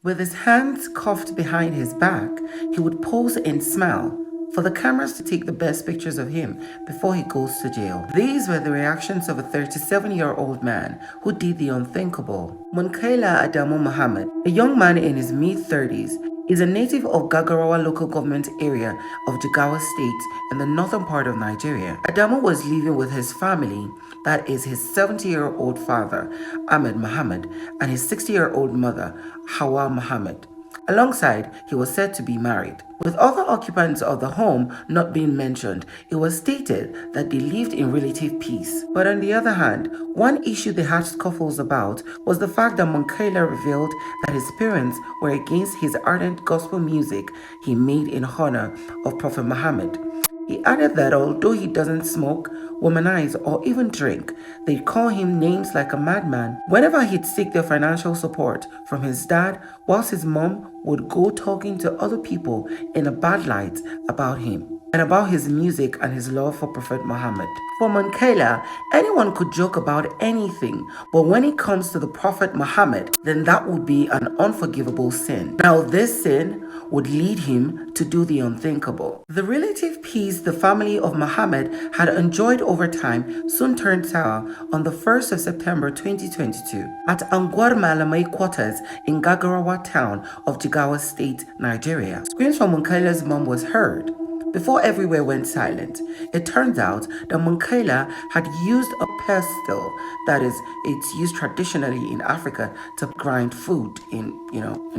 With his hands cuffed behind his back, he would pose and smile for the cameras to take the best pictures of him before he goes to jail. These were the reactions of a 37-year-old man who did the unthinkable. Munkaila Adamu Muhammad, a young man in his mid-30s, is a native of Gagarawa local government area of Jigawa State in the northern part of Nigeria. Adamu was living with his family, that is his 70-year-old father, Ahmed Muhammad, and his 60-year-old mother, Hawa Muhammad. Alongside, he was said to be married. With other occupants of the home not being mentioned, it was stated that they lived in relative peace. But on the other hand, one issue they had scuffles about was the fact that Munkaila revealed that his parents were against his ardent gospel music he made in honor of Prophet Muhammad. He added that although he doesn't smoke, womanize, or even drink, they'd call him names like a madman whenever he'd seek their financial support from his dad, whilst his mom would go talking to other people in a bad light about him and about his music and his love for Prophet Muhammad. For Munkaila, anyone could joke about anything, but when it comes to the Prophet Muhammad, then that would be an unforgivable sin. Now, this sin would lead him to do the unthinkable. The relative peace the family of Muhammad had enjoyed over time soon turned sour on the 1st of September 2022 at Angwar Malamai quarters in Gagarawa town of Jigawa State, Nigeria. Screams from Munkaila's mom was heard before everywhere went silent. It turns out that Munkaila had used a pestle, that is, it's used traditionally in Africa to grind food in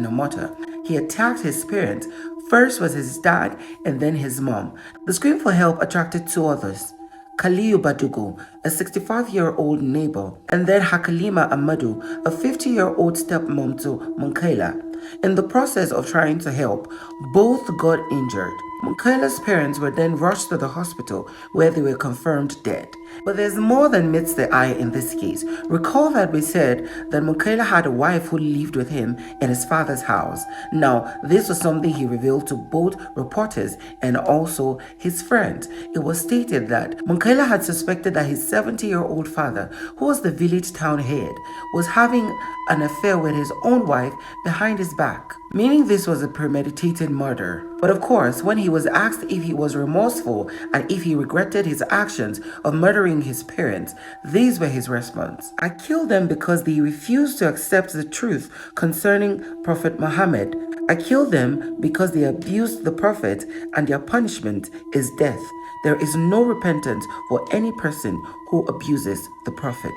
a mortar. He attacked his parents. First was his dad and then his mom. The scream for help attracted two others. Kaliyu Badugu, a 65-year-old neighbor, and then Hakalima Amadu, a 50-year-old stepmom to Munkaila. In the process of trying to help, both got injured. Munkaila's parents were then rushed to the hospital where they were confirmed dead. But there's more than meets the eye in this case. Recall that we said that Munkaila had a wife who lived with him in his father's house. Now, this was something he revealed to both reporters and also his friends. It was stated that Munkaila had suspected that his 70-year-old father, who was the village town head, was having an affair with his own wife behind his back, meaning this was a premeditated murder. But of course, when he was asked if he was remorseful and if he regretted his actions of murdering his parents, these were his response. I killed them because they refused to accept the truth concerning Prophet Muhammad. I killed them because they abused the Prophet and their punishment is death. There is no repentance for any person who abuses the Prophet.